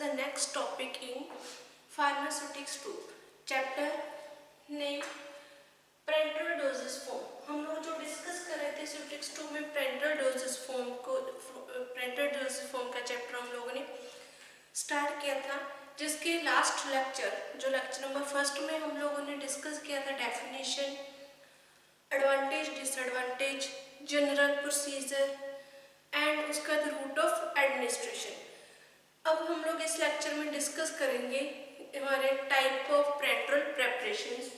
the next topic in pharmaceutics 2 chapter name parenteral dosage form। हम लोग जो discuss कर रहे थे सुटिक्स 2 में parenteral dosage form का चैप्टर हम लोगों ने स्टार्ट किया था, जिसके लास्ट लेक्चर जो लेक्चर नंबर फर्स्ट में हम लोगों ने डिस्कस किया था definition, advantage disadvantage, general procedure and उसका रूट ऑफ एडमिनिस्ट्रेशन। अब हम लोग इस लेक्चर में डिस्कस करेंगे हमारे टाइप ऑफ पेरेंटल प्रेपरेशंस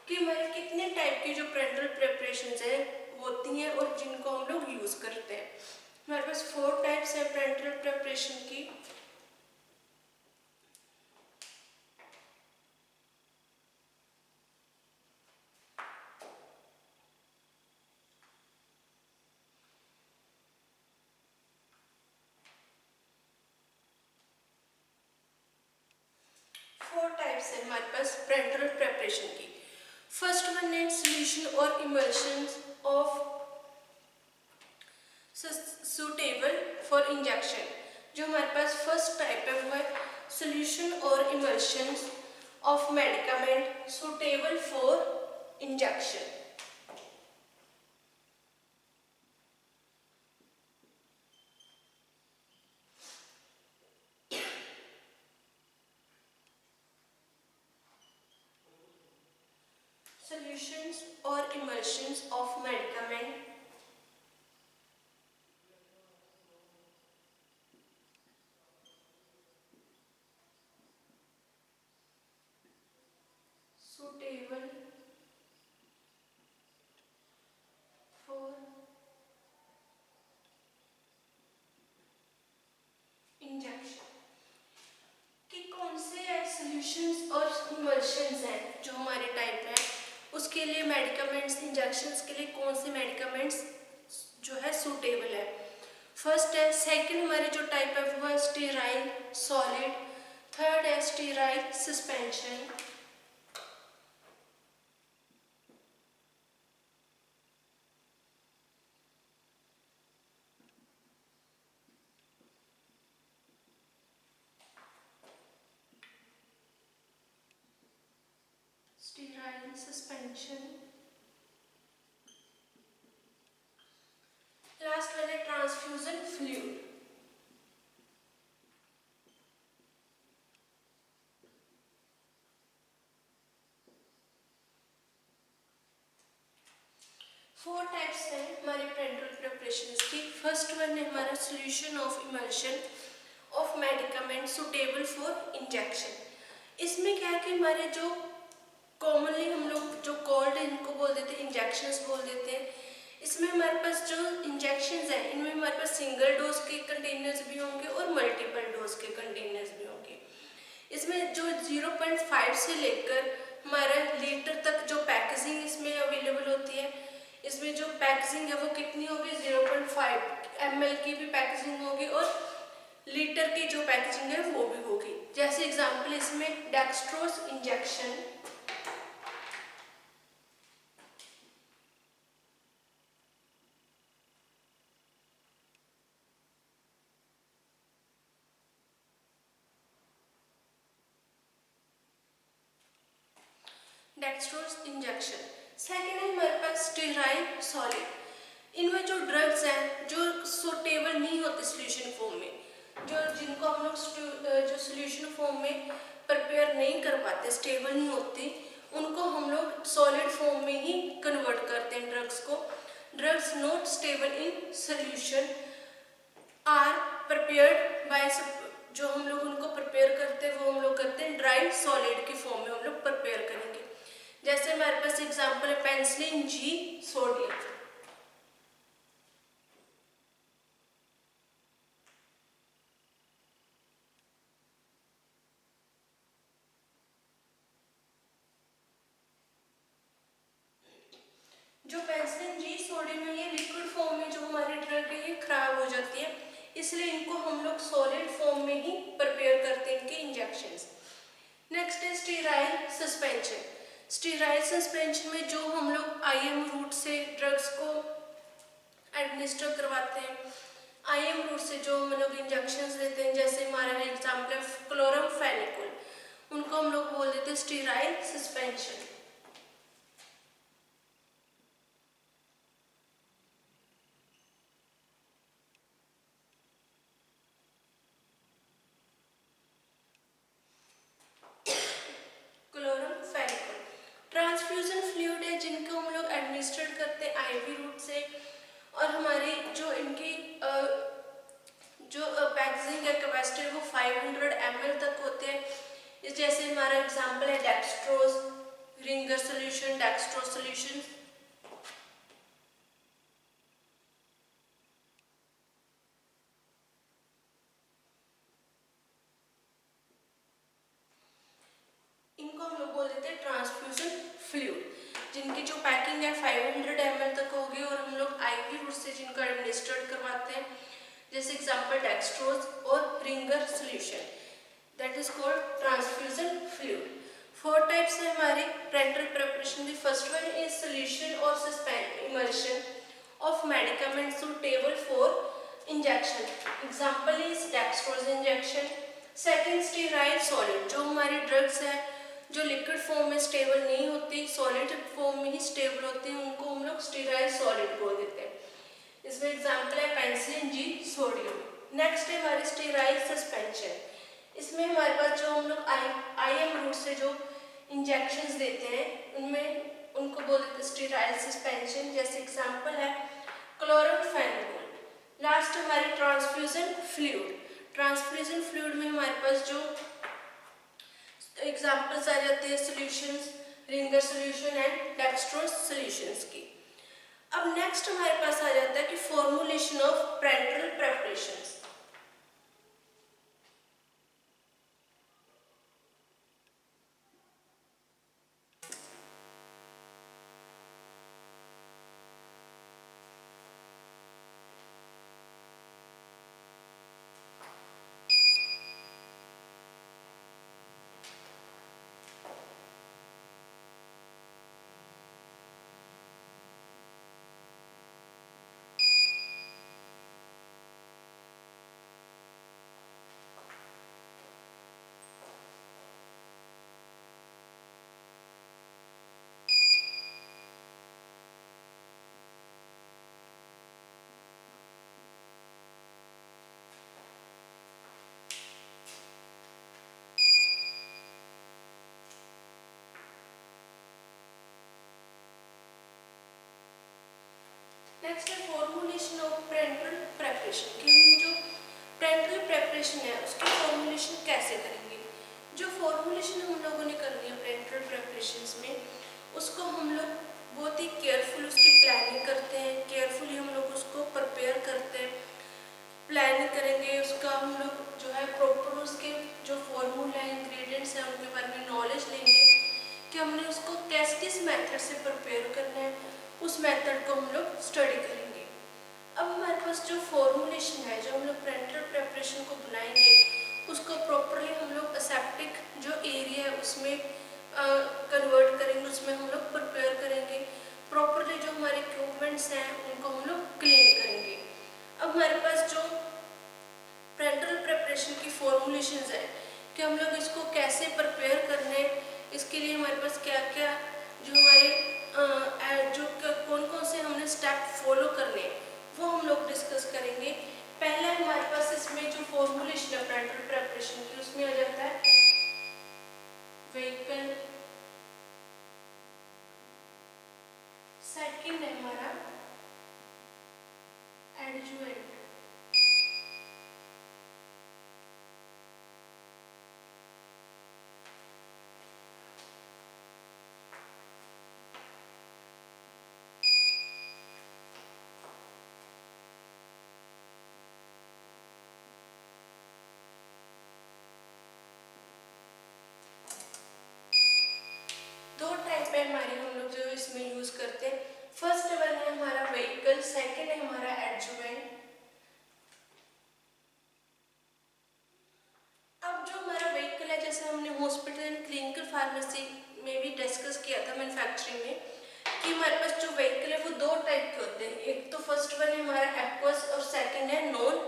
कि हमारे कितने टाइप की जो पेरेंटल प्रेपरेशंस है होती हैं और जिनको हम लोग यूज़ करते हैं। हमारे पास 4 टाइप्स है पेरेंटल प्रेपरेशन की। है हमारे पास पेरेंटल प्रेपरेशन की। फर्स्ट वन है सॉल्यूशन और emulsion of suitable for injection. जो हमारे पास फर्स्ट टाइप है वो है सॉल्यूशन और emulsion of medicament suitable for injection. Solutions or emulsions of medicament suitable for injection। कि कौन से सॉल्यूशंस और emulsions हैं जो हमारे टाइप है, उसके लिए मेडिकामेंट्स इंजेक्शंस के लिए कौन से मेडिकामेंट्स जो है सूटेबल है। फर्स्ट है, सेकंड हमारे जो टाइप है वो है स्टेराइल सॉलिड, थर्ड है sterile suspension, sterile suspension. Last वाला ट्रांसफ्यूजन फ्लूइड। फोर टाइप्स हैं हमारे पेरेंटल प्रिपरेशंस की। फर्स्ट वन है हमारा solution of emulsion of medicament suitable for injection. इसमें क्या है कि हमारे जो कॉमनली हम लोग जो कोल्ड इनको बोल देते हैं, इंजेक्शंस बोल देते हैं। इसमें हमारे पास जो इंजेक्शंस हैं इनमें हमारे पास सिंगल डोज के कंटेनर्स भी होंगे और मल्टीपल डोज के कंटेनर्स भी होंगे। इसमें जो 0.5 से लेकर हमारा लीटर तक जो पैकेजिंग इसमें अवेलेबल होती है, इसमें जो पैकेजिंग है वो कितनी होगी, 0.5 ml की भी पैकेजिंग होगी और लीटर की जो पैकेजिंग है वो भी होगी। जैसे एग्जांपल इसमें dextrose injection, dextrose injection. Second है हमारे पास स्टेराइल सॉलिड। इनमें जो ड्रग्स हैं जो सूटेबल नहीं होते सोल्यूशन फॉर्म में, जो जिनको हम लोग जो सोल्यूशन फॉर्म में प्रिपेयर नहीं कर पाते, स्टेबल नहीं होती, उनको हम लोग सॉलिड फॉर्म में ही कन्वर्ट करते हैं ड्रग्स को। Drugs not stable in solution are prepared by, जो हम लोग उनको प्रिपेयर करते हैं वो हम लोग करते हैं ड्राई सॉलिड की फॉर्म में हम लोग प्रिपेयर करेंगे। जैसे हमारे पास एग्जांपल है पेनिसिलिन जी सोडियम। जो पेनिसिलिन जी सोडियम है ये लिक्विड फॉर्म में जो हमारी ड्रग है ये खराब हो जाती है, इसलिए इनको हम लोग सॉलिड फॉर्म में ही प्रिपेयर करते हैं इनके इंजेक्शंस। नेक्स्ट है स्टेराइल सस्पेंशन। स्टेराइल सस्पेंशन में जो हम लोग IM रूट से ड्रग्स को एडमिनिस्टर करवाते हैं, आईएम रूट से जो हम लोग इंजेक्शन लेते हैं, जैसे हमारा एग्जाम्पल है क्लोरमफेनिकोल, उनको हम लोग बोल देते हैं sterile suspension. Chloramphenicol transfusion fluid है जिनको हम लोग एडमिनिस्ट्रेट करते हैं आईवी रूट से, और हमारी जो इनकी जो पैकेजिंग है कैपेसिटी है वो 500 ml तक होते हैं। जैसे हमारा एग्जांपल है dextrose, Ringer solution, dextrose solution. इनको हम लोग बोल देते हैं ट्रांसफ्यूजन फ्लूइड, जिनकी जो पैकिंग है 500 ml तक होगी, और हम लोग आईवी रूट से जिनको एडमिनिस्ट्रेट करवाते हैं, जैसे एग्जांपल डेक्सट्रोज और Ringer solution, that is called transfusion fluid. 4 types है हमारे पेरेंटल प्रिपरेशन की। फर्स्ट वन इज सोल्यूशन और suspend emulsion of medicament suitable for injection, example is dextrose injection. Second sterile solid, जो हमारी ड्रग्स है जो liquid form में stable नहीं होती, सॉलिड फॉर्म में ही स्टेबल होती है, उनको हम लोग स्टेराइल सॉलिड बोल देते हैं। इसमें एग्जांपल है पेनिसिलिन जी सोडियम। नेक्स्ट है हमारी स्टेराइल सस्पेंशन, इसमें हमारे पास जो हम लोग आईएम रूट से जो इंजेक्शंस देते हैं उनमें उनको बोल देते हैं स्टेराइल सस्पेंशन, जैसे एग्जांपल है क्लोरमफेनिकोल। लास्ट हमारी ट्रांसफ्यूजन फ्लूइड। ट्रांसफ्यूजन फ्लूइड में हमारे पास जो एग्जांपल्स आ जाते हैं solutions, Ringer solution and dextrose solutions की। अब नेक्स्ट हमारे पास आ जाता है कि formulation of parental preparations. Next है फॉर्मुलेशन ऑफ पेरेंटल प्रिपरेशन, कि हम जो पेरेंटल प्रिपरेशन है उसकी फॉर्मुलेशन कैसे करेंगे। जो फॉर्मुलेशन हम लोगों ने करनी है पेरेंटल प्रिपरेशंस में, उसको हम लोग बहुत ही केयरफुल उसकी प्लानिंग करते हैं, केयरफुली हम लोग उसको प्रिपेयर करते हैं, प्लानिंग करेंगे उसका, हम लोग जो है प्रॉपर उसके जो फॉर्मूला है, इंग्रेडिएंट्स हैं, उनके बारे में नॉलेज लेंगे कि हमने उसको किस मेथड से प्रिपेयर करना है, उस मेथड को हम लोग स्टडी करेंगे। अब हमारे पास जो फॉर्मुलेशन है, जो हम लोग पेरेंटल प्रिपरेशन को बनाएंगे, उसको प्रॉपरली हम लोग असेप्टिक जो एरिया है उसमें कन्वर्ट करेंगे, उसमें हम लोग प्रिपेयर करेंगे। प्रॉपरली जो हमारे इक्विपमेंट्स हैं उनको हम लोग क्लीन करेंगे। अब हमारे पास जो पेरेंटल प्रिपरेशन की फॉर्मुलेशंस है कि हम लोग इसको कैसे प्रिपेयर करने, इसके लिए हमारे पास क्या क्या जो हमारे जो कौन कौन से हमने स्टेप फॉलो करने, वो हम लोग डिस्कस करेंगे। पहला हमारे पास इसमें जो फॉर्मुलेशन है पेरेंटल प्रिपरेशन की, उसमें आ जाता है व्हीकल। सेकंड है हमारा एडजुवेंट। हमारे हम लोग जो इसमें यूज करते हैं, फर्स्ट वन है हमारा व्हीकल, सेकंड है हमारा एडजुवेंट। अब जो हमारा व्हीकल है, जैसे हमने हॉस्पिटल एंड क्लिनिकल फार्मेसी में भी डिस्कस किया था मैन्युफैक्चरिंग में, कि हमारे पास जो व्हीकल है वो 2 टाइप के होते हैं। एक तो फर्स्ट वन है हमारा एक्वस और सेकंड है नॉन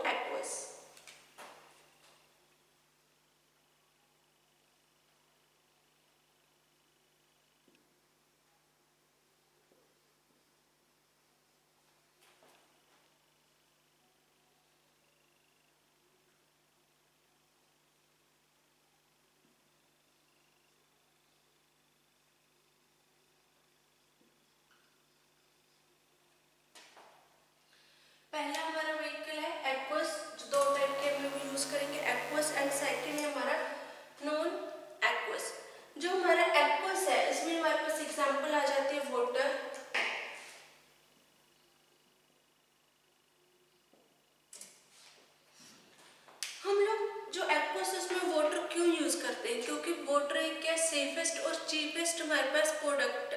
वाटर एक क्या सेफेस्ट और चीपेस्ट हमारे पास प्रोडक्ट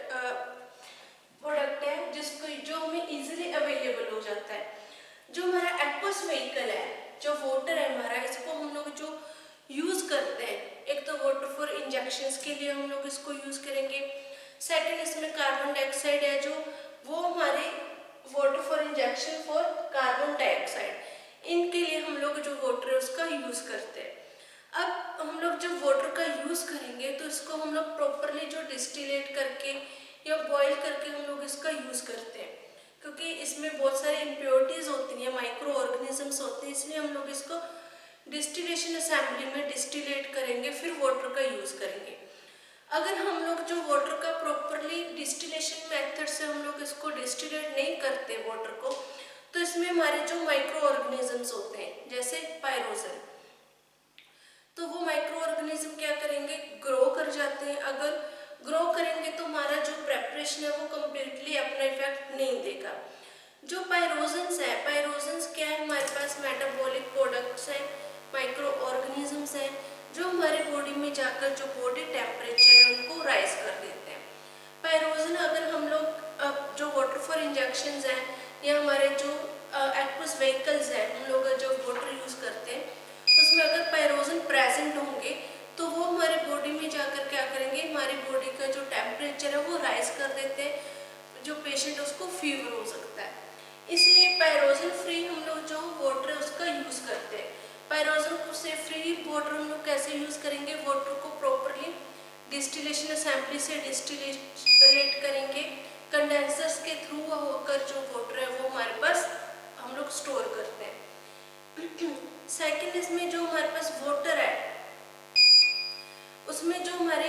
है जिसको जो हमें इजीली अवेलेबल हो जाता है। जो हमारा एक्वस व्हीकल है, जो वाटर है हमारा, इसको हम लोग जो यूज करते हैं, एक तो वाटर फॉर इंजेक्शंस के लिए हम लोग इसको यूज करेंगे। सेकंड इसमें कार्बन डाइऑक्साइड है जो वो हमारे water for injection for carbon dioxide, इनके लिए हम लोग जो वाटर है उसका यूज करते हैं। अब हम लोग जब वाटर का यूज करेंगे तो इसको हम लोग प्रॉपरली जो डिस्टिलेट करके या बॉईल करके हम लोग इसका यूज करते हैं, क्योंकि इसमें बहुत सारी इम्प्योरिटीज होती हैं, माइक्रो ऑर्गेनिजम्स होते हैं, इसलिए हम लोग इसको डिस्टिलेशन असेंबली में डिस्टिलेट करेंगे, फिर वाटर का यूज करेंगे। अगर हम लोग जो वाटर का प्रॉपरली डिस्टिलेशन मेथड से हम लोग इसको डिस्टिलेट नहीं करते वाटर को, तो इसमें हमारे जो माइक्रो ऑर्गेनिजम्स होते हैं जैसे पायरोजन, तो वो माइक्रो ऑर्गेनिज्म क्या करेंगे, ग्रो कर जाते हैं। अगर ग्रो करेंगे तो हमारा जो प्रेपरेशन है वो कम्प्लीटली अपना इफेक्ट नहीं देगा। जो पायरोजन्स है, पायरोजन्स क्या है, हमारे पास मेटाबॉलिक प्रोडक्ट्स हैं, माइक्रो ऑर्गेनिजम्स हैं जो हमारे बॉडी में जाकर जो बॉडी टेम्परेचर है उनको राइज कर देते हैं। पायरोजन अगर हम लोग जो वाटर फॉर इंजेक्शंस हैं या हमारे जो एक्वस व्हीकल्स हैं, हम लोग जो वाटर यूज करते हैं उसमें अगर पायरोजन प्रेजेंट होंगे तो वो हमारे बॉडी में जाकर क्या करेंगे, हमारी बॉडी का जो टेम्परेचर है वो राइज कर देते हैं, जो पेशेंट उसको फीवर हो सकता है। इसलिए पायरोजन फ्री हम लोग जो वाटर है उसका यूज करते हैं। पायरोजन को से फ्री वाटर हम लोग कैसे यूज करेंगे, वाटर को प्रॉपरली डिस्टिलेशन असेंबली से डिस्टिलेट करेंगे, कंडेंसर्स के थ्रू होकर जो वाटर है वो हमारे पास हम लोग स्टोर करते हैं। सेकेंड, इसमें जो हमारे पास वाटर है उसमें जो हमारे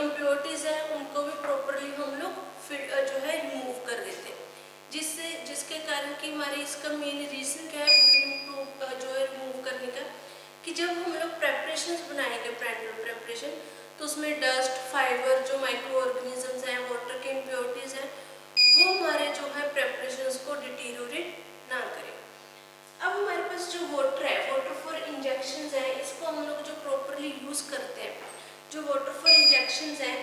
इम्प्योरिटीज है उनको भी प्रॉपरली हम लोग जो है रिमूव कर देते हैं, जिसके कारण कि हमारे इसका मेन रीजन क्या है जो है रिमूव करने का, कि जब हम लोग प्रेपरेशंस बनाएंगे ब्रांडेड प्रेपरेशन, तो उसमें डस्ट, फाइबर, जो माइक्रो ऑर्गेनिजम्स हैं, वाटर के इम्प्योरिटीज हैं, वो हमारे जो है प्रेपरेशंस को डिटीरियोरेट ना करें। अब हमारे पास जो वाटर है, वाटर फॉर इंजेक्शंस है, इसको हम लोग जो प्रॉपरली यूज करते हैं, जो वाटर फॉर इंजेक्शंस है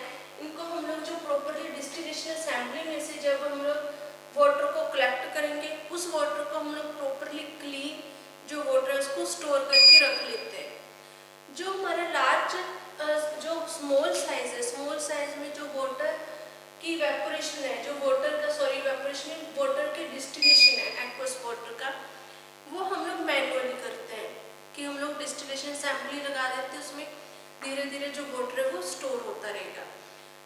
इनको हम लोग जो प्रॉपरली डिस्टिलेशन असेंबली में से जब हम लोग वाटर को कलेक्ट करेंगे, उस वाटर को हम लोग प्रॉपरली क्लीन जो वाटर है उसको स्टोर करके रख लेते हैं। जो हमारा लार्ज जो स्मॉल साइज है, स्मॉल साइज में जो वाटर की इवेपोरेशन है, जो वाटर का इवेपोरेशन वाटर की डिस्टिलेशन है एक्वस वाटर का, वो हम लोग मैनुअली करते हैं कि हम लोग डिस्टिलेशन असेंबली लगा देते हैं, उसमें धीरे धीरे जो वाटर है वो स्टोर होता रहेगा।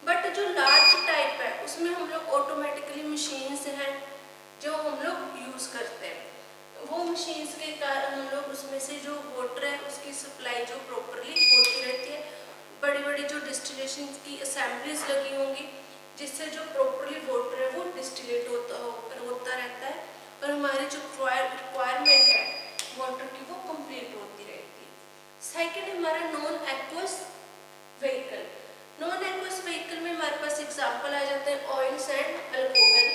बट जो लार्ज टाइप है उसमें हम लोग ऑटोमेटिकली मशीन्स हैं जो हम लोग यूज करते हैं, वो मशीन्स के कारण हम लोग उसमें से जो वाटर है उसकी सप्लाई जो प्रॉपरली होती रहती है। बड़ी बड़ी जो डिस्टिलेशन की असेंबलीज लगी होंगी जिससे जो प्रॉपरली वाटर है वो डिस्टिलेट होता रहता है और हमारी जो रिक्वायरमेंट है वाटर की वो कंप्लीट होती रहती है। सेकेंड हमारा non aqueous vehicle. Non aqueous vehicle में हमारे पास एग्जांपल आ जाते हैं ऑयल्स एंड अल्कोहल।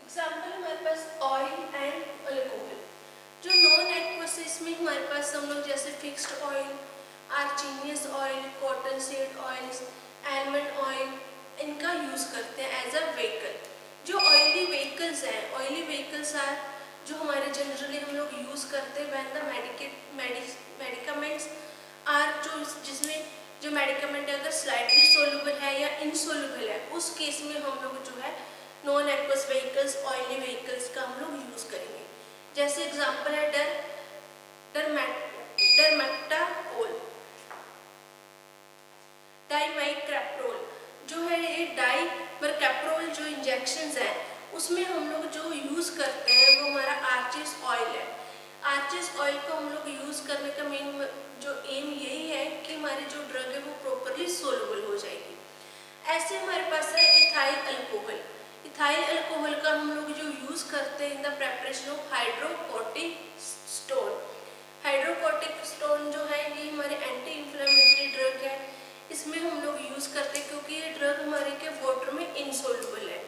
एग्जाम्पल हमारे पास ऑयल एंड अल्कोहल। जो नॉन एक्वस है इसमें हमारे पास हम लोग जैसे fixed oil, arachis oil, cotton seed oils, almond oil, इनका यूज करते हैं एज अ व्हीकल। जो ऑयली व्हीकल्स हैं, ऑयली व्हीकल्स आर जो हमारे जनरली हम लोग यूज करते हैं व्हेन द मेडिकामेंट्स आर, जो जिसमें जो मेडिकामेंट अगर स्लाइटली सोल्यूबल है या इनसोल्यूबल है, उस केस में हम लोग जो है non aqueous vehicles, oily vehicles का हम लोग यूज करेंगे। जैसे एग्जांपल है डरमेक्टाओल, डाइमाइक्रेप्रोल, जो है ये डाइमरकैप्रोल जो इंजेक्शंस है उसमें हम लोग जो यूज करते हैं वो हमारा आर्चिस ऑयल है। आर्चिस ऑयल को हम लोग यूज करने का मेन जो एम यही है कि हमारी जो ड्रग है वो प्रॉपरली सोल्यूबल हो जाएगी। ऐसे हमारे पास है इथाइल अल्कोहल। इथाइल अल्कोहल का हम लोग जो यूज करते हैं in the preparation of hydrocortisone. Hydrocorticosterone जो है ये हमारे एंटी इंफ्लेमेटरी ड्रग है, इसमें हम लोग यूज़ करते हैं क्योंकि ये ड्रग हमारे के वाटर में इनसोल्युबल है,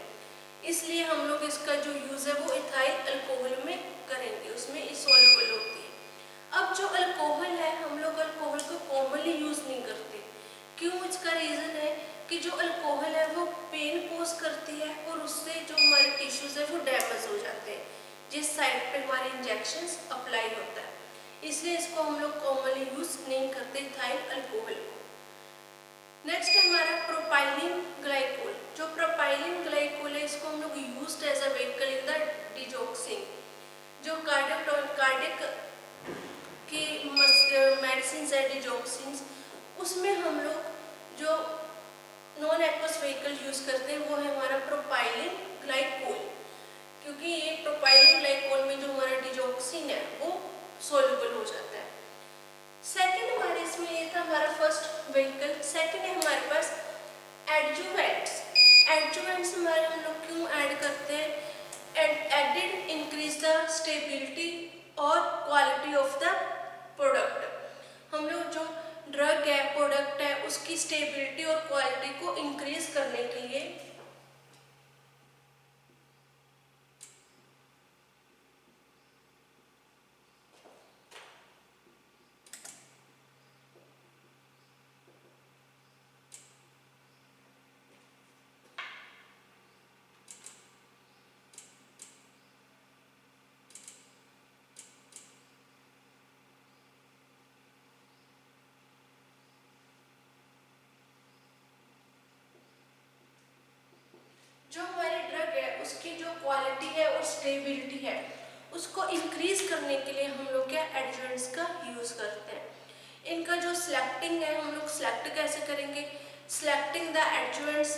इसलिए हम लोग इसका जो यूज़ है वो इथाइल अल्कोहल में करेंगे, उसमें इनसोल्युबल होती है। अब जो अल्कोहल है हम लोग अल्कोहल को कॉमनली यूज़ नहीं करते, क्यों? इसका रीज़न है कि जो अल्कोहल है वो पेन कोज करती है और उससे जो हमारे टिश्यूज़ है वो डैमेज हो जाते हैं जिस साइड पे हमारे इंजेक्शंस अप्लाई होता है, इसलिए इसको हम लोग कॉमनली यूज़ नहीं करते इथाइल अल्कोहल को। नेक्स्ट है हमारा प्रोपाइलिन ग्लाइकोल। जो प्रोपाइलिन ग्लाइकोल है इसको हम लोग used as a vehicle in the digoxin. जो कार्डियक की मेडिसिन है डिजॉक्सिन, उसमें हम लोग जो नॉन एक्वस व्हीकल यूज़ करते हैं वो है हमारा प्रोपाइलिन ग्लाइकोल, क्योंकि ये प्रोपाइलिन ग्लाइकोल में जो हमारा डिजॉक्सिन है वो सोल्यूबल हो जाता है। सेकंड हमारे इसमें ये था हमारा फर्स्ट व्हीकल। सेकंड है हमारे पास एडजुवेंट्स। एडजुवेंट्स हमारे हम लोग क्यों ऐड करते हैं? एडेड इंक्रीज द स्टेबिलिटी और क्वालिटी ऑफ द प्रोडक्ट। हम लोग जो ड्रग है प्रोडक्ट है उसकी स्टेबिलिटी और क्वालिटी को इंक्रीज करने के लिए जो हमारी ड्रग है उसकी जो क्वालिटी है और स्टेबिलिटी है उसको इंक्रीज करने के लिए हम लोग क्या एडजुवेंट्स का यूज़ करते हैं। इनका जो सिलेक्टिंग है हम लोग सिलेक्ट कैसे करेंगे? Selecting the adjuvants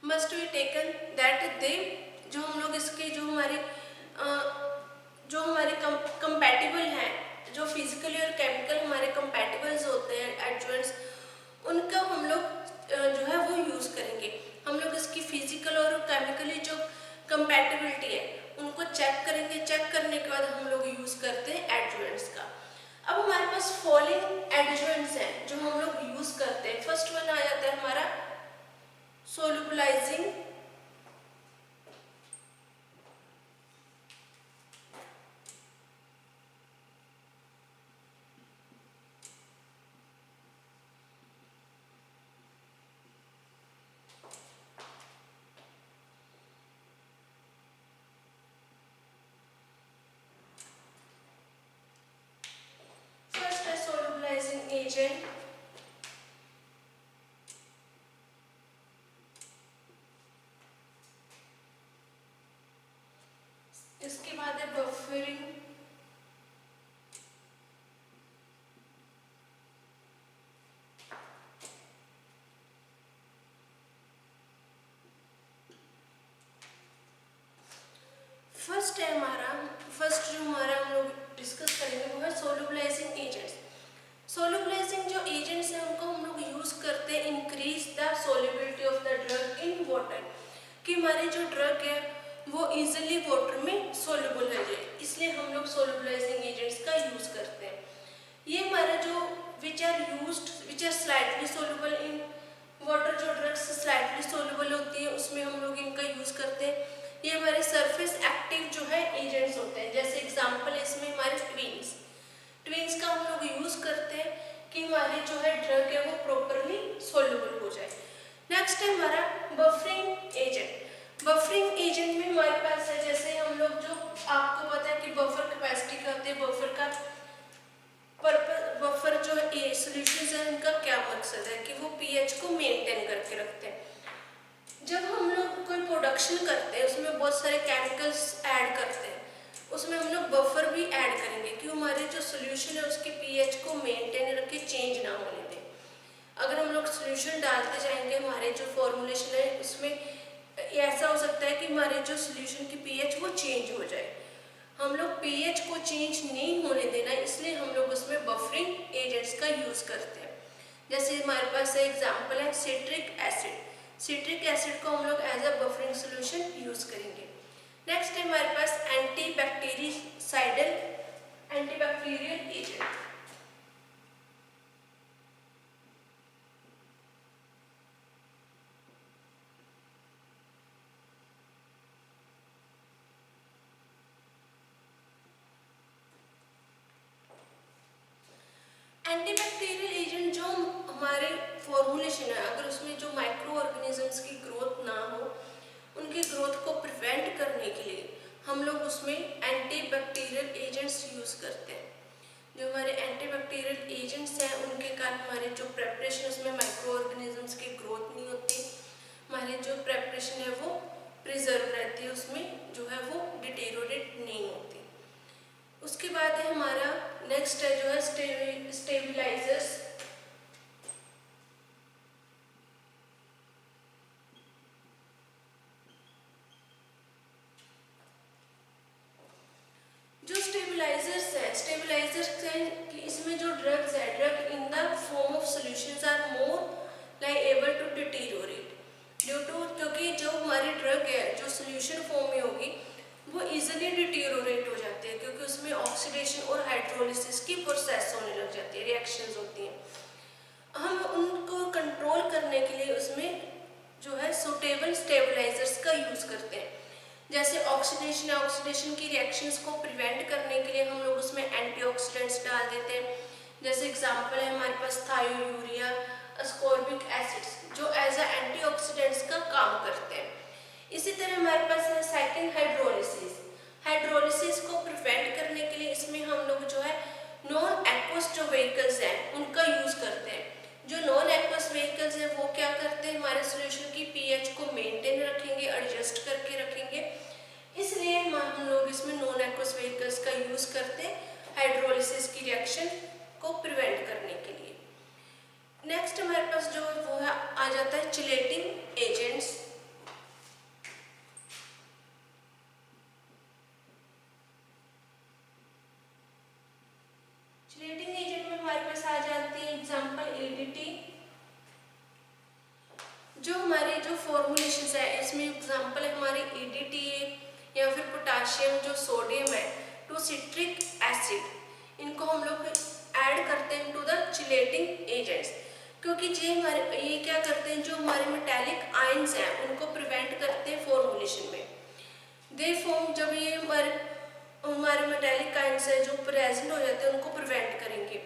must be taken that they, जो हम लोग इसके जो हमारे कंपैटिबल हैं, जो फिजिकली और केमिकल हमारे कंपैटिबल्स होते हैं एडजुवेंट्स, उनका हम लोग जो है वो यूज़ करेंगे। हम लोग इसकी फिजिकल और केमिकली जो कंपैटिबिलिटी है उनको चेक करेंगे, चेक करने के बाद हम लोग यूज़ करते हैं एडजुवेंट्स का। अब हमारे पास फॉलोइंग एडजुवेंट्स हैं जो हम लोग यूज़ करते हैं। फर्स्ट वन आ जाता है हमारा सोलुबलाइजिंग एजेंट। इसके बाद है बफरिंग, फर्स्ट है हमारा फर्स्ट जो हमारा हम लोग डिस्कस करेंगे वो है सोलुबलाइजिंग एजेंट्स। सोलुबलाइजिंग जो एजेंट्स हैं उनको हम लोग यूज़ करते हैं increase the solubility of the drug in water, कि हमारी जो ड्रग है वो इजीली वाटर में सोल्युबल हो जाए, इसलिए हम लोग सोलुबलाइजिंग एजेंट्स का यूज़ करते हैं। ये हमारा जो which are slightly soluble in water, जो ड्रग्स स्लाइटली सोल्युबल होती है उसमें हम लोग इनका यूज़ करते हैं। ये हमारे सरफेस एक्टिव जो है एजेंट्स होते हैं, जैसे एग्जांपल इसमें हमारे ट्विन्स का हम लोग यूज़ करते हैं कि हमारी जो है ड्रग है वो प्रॉपरली सोल्युबल हो जाए। नेक्स्ट है हमारा बफरिंग एजेंट। बफरिंग एजेंट में हमारे पास है जैसे हम लोग जो आपको पता है कि बफर कैपेसिटी क्या होती है, बफर का पर्पस, बफर जो है सॉल्यूशंस है उनका क्या मकसद है कि वो पीएच को मेंटेन करके रखते हैं। जब हम लोग कोई प्रोडक्शन करते हैं उसमें बहुत सारे केमिकल्स ऐड करते हैं, उसमें हम लोग बफर भी ऐड करेंगे कि हमारे जो सोल्यूशन है उसके पीएच को मेंटेन रखे, चेंज ना होने दें। अगर हम लोग सोल्यूशन डालते जाएंगे हमारे जो फॉर्मुलेशन है उसमें ऐसा हो सकता है कि हमारे जो सोल्यूशन की पीएच वो चेंज हो जाए। हम लोग पीएच को चेंज नहीं होने देना, इसलिए हम लोग उसमें बफरिंग एजेंट्स का यूज़ करते हैं। जैसे हमारे पास एग्जाम्पल है सिट्रिक एसिड। सिट्रिक एसिड को हम लोग as a buffering solution use करेंगे। नेक्स्ट है हमारे पास anti bactericidal antibacterial agent. Antibacterial agent जो हमारे फॉर्मुलेशन है, अगर उसमें जो माइक्रो ऑर्गेनिजम्स की ग्रोथ ना हो, उनकी ग्रोथ को प्रिवेंट करने के लिए हम लोग उसमें एंटीबैक्टीरियल एजेंट्स यूज़ करते हैं। जो हमारे एंटीबैक्टीरियल एजेंट्स हैं उनके कारण हमारे जो प्रेपरेशन उसमें माइक्रो ऑर्गेनिजम्स की ग्रोथ नहीं होती, हमारी जो प्रेपरेशन है वो प्रिजर्व रहती है, उसमें जो है वो डिटेरोरेट नहीं होती। उसके बाद है हमारा नेक्स्ट है जो है स्टेबलाइजर्स। जो स्टेबलाइजर्स हैं कि इसमें जो ड्रग्स है, drug in the form of solutions are more like able to deteriorate due to, क्योंकि जो हमारी ड्रग है जो सोल्यूशन फॉर्म में होगी वो इजीली डिटेरोरेट हो जाती है, क्योंकि उसमें ऑक्सीडेशन और हाइड्रोलिसिस की प्रोसेस होने लग जाती है, रिएक्शंस होती हैं। हम उनको कंट्रोल करने के लिए उसमें जो है सुटेबल स्टेबलाइजर्स का यूज़ करते हैं। जैसे ऑक्सीडेशन है, ऑक्सीडेशन की रिएक्शंस को प्रिवेंट करने के लिए हम लोग उसमें एंटीऑक्सीडेंट्स डाल देते हैं। जैसे एग्जांपल है हमारे पास थायोयूरिया, अस्कॉर्बिक एसिड्स जो एज अ एंटीऑक्सीडेंट्स का काम करते हैं। इसी तरह हमारे पास है सेकंड हाइड्रोलिसिस। हाइड्रोलिसिस को प्रिवेंट करने के लिए इसमें हम लोग जो है नॉन एक्वस जो व्हीकल्स हैं उनका यूज़ करते हैं। जो नॉन एक्वस व्हीकल्स हैं वो क्या करते हैं, हमारे सोल्यूशन की पीएच को मेंटेन रखेंगे, एडजस्ट करके रखेंगे, इसलिए हम लोग इसमें नॉन एक्वस व्हीकल्स का यूज़ करते हैं हाइड्रोलिसिस की रिएक्शन को प्रिवेंट करने के लिए। नेक्स्ट हमारे पास जो वो है आ जाता है चिलेटिंग एजेंट्स। चिलेटिंग एजेंट में हमारे पास आ जाती है एग्जांपल एडीटी। जो हमारे जो फॉर्मुलेशंस है इसमें एग्जांपल है हमारे एडीटी या फिर पोटाशियम जो सोडियम है टू सिट्रिक एसिड, इनको हम लोग ऐड करते हैं टू द चिलेटिंग एजेंट्स, क्योंकि ये क्या करते हैं, जो हमारे मेटालिक आयंस हैं उनको प्रिवेंट करते हैं फॉर्मुलेशन में। दे फॉर्म जब ये हमारे मेटालिक आयंस है जो प्रेजेंट हो जाते हैं उनको प्रिवेंट करेंगे।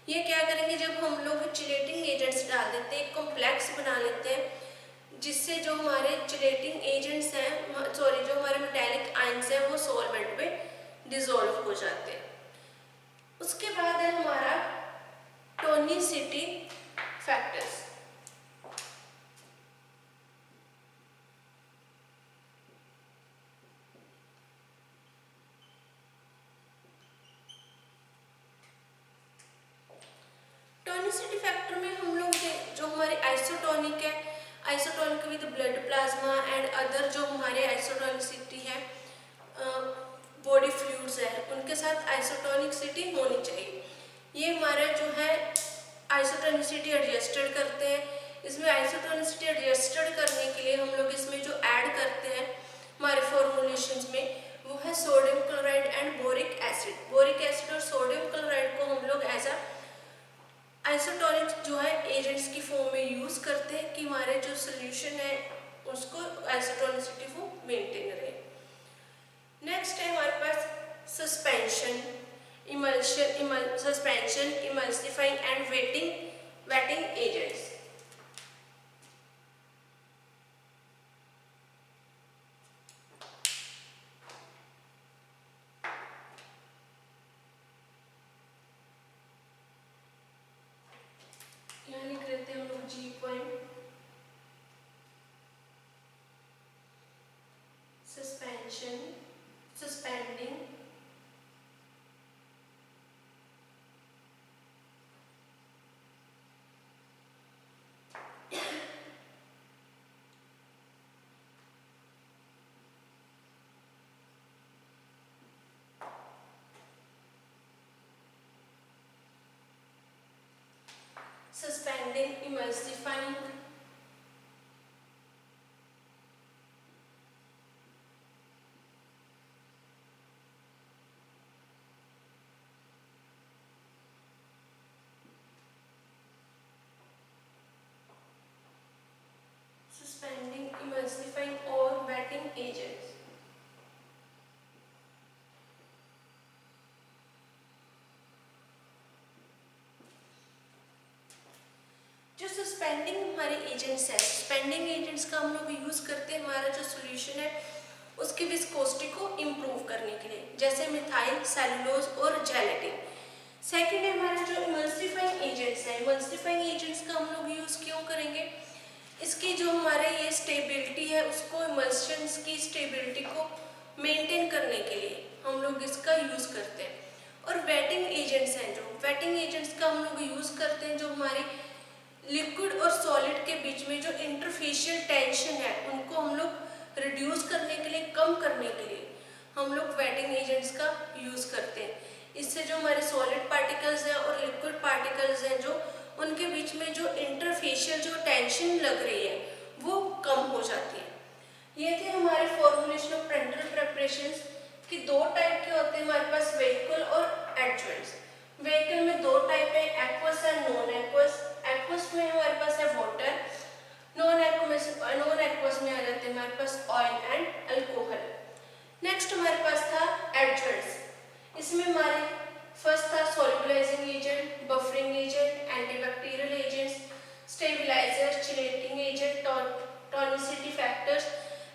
ये क्या करेंगे, जब हम लोग चिलेटिंग एजेंट्स डाल देते हैं, एक कॉम्प्लेक्स बना लेते हैं, जिससे जो हमारे चिलेटिंग एजेंट्स हैं जो हमारे मेटालिक आयंस हैं वो सॉल्वेंट में डिसॉल्व हो जाते हैं। उसके बाद है हमारा टोनिसिटी फैक्टर्स। टोनिसिटी फैक्टर में हम लोग जो हमारे आइसोटोनिक है, isotonic with blood plasma and other जो हमारे आइसोटोनिसिटी है बॉडी फ्लूइड्स है उनके साथ आइसोटोनिसिटी होनी चाहिए। ये हमारा जो है आइसोटोनिसिटी एडजस्टेड करते हैं। इसमें आइसोटोनिसिटी एडजस्टेड करने के लिए हम लोग इसमें जो ऐड करते हैं हमारे फॉर्मुलेशंस में वो है sodium chloride and boric acid. Boric acid और सोडियम क्लोराइड को हम लोग एज अ आइसोटोनिक जो है एजेंट्स की फॉर्म में यूज़ करते हैं कि हमारे जो सोल्यूशन है उसको आइसोटोनिसिटी वो मेंटेन रहे। नेक्स्ट है हमारे पास suspension, emulsifying and wetting agents. यहाँ लिख लेते हैं हम लोग G point. Suspension, suspending, suspending, emulsifying, जो सस्पेंडिंग हमारे एजेंट्स हैं, सस्पेंडिंग एजेंट्स का हम लोग यूज़ करते हैं हमारा जो सोल्यूशन है उसकी विस्कोसिटी को इम्प्रूव करने के लिए, जैसे मिथाइल सेलुलोज और जेलेटिन। सेकेंड है हमारा जो इमल्सिफाइंग एजेंट्स हैं, इमल्सिफाइंग एजेंट्स का हम लोग यूज़ क्यों करेंगे, इसकी जो हमारे ये स्टेबिलिटी है उसको, इमल्शंस की स्टेबिलिटी को मेंटेन करने के लिए हम लोग इसका यूज़ करते हैं। और वेटिंग एजेंट्स हैं, जो वेटिंग एजेंट्स का हम लोग यूज़ करते हैं जो हमारी लिक्विड और सॉलिड के बीच में जो इंटरफेशियल टेंशन है उनको हम लोग रिड्यूस करने के लिए, कम करने के लिए हम लोग वेटिंग एजेंट्स का यूज़ करते हैं। इससे जो हमारे सॉलिड पार्टिकल्स हैं और लिक्विड पार्टिकल्स हैं जो उनके बीच में जो इंटरफेशियल जो टेंशन लग रही है वो कम हो जाती है। ये थे हमारे फॉर्मुलेशन ऑफ पेरेंटल प्रेपरेशंस कि दो टाइप के होते हैं हमारे पास, वेहिकल और एडजुवेंट्स। वेहिकल में दो टाइप है, aqueous and non aqueous. Aqueous में हमारे पास है वाटर, नॉन एक्वस में आ जाते हैं हमारे पास ऑयल एंड अल्कोहल। नेक्स्ट हमारे पास था एडजुवेंट्स। इसमें हमारे फर्स्ट था solubilizing agent, buffering agent, antibacterial agents, stabilizer, chelating agent, tonicity factors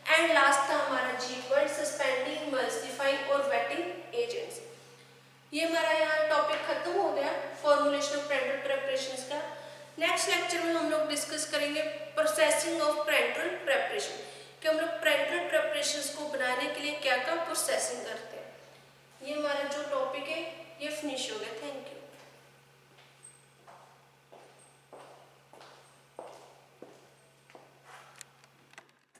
and last था हमारा G1 सस्पेंडिंग, इमल्सिफाइंग और वेटिंग एजेंट्स। ये हमारा यहाँ टॉपिक खत्म हो गया फॉर्मुलेशन ऑफ पेरेंटल प्रेपरेशंस का। नेक्स्ट लेक्चर में हम लोग डिस्कस करेंगे प्रोसेसिंग ऑफ पेरेंटल प्रेपरेशन, कि हम लोग पेरेंटल प्रेपरेशंस को बनाने के लिए क्या क्या प्रोसेसिंग करते हैं। ये हमारा जो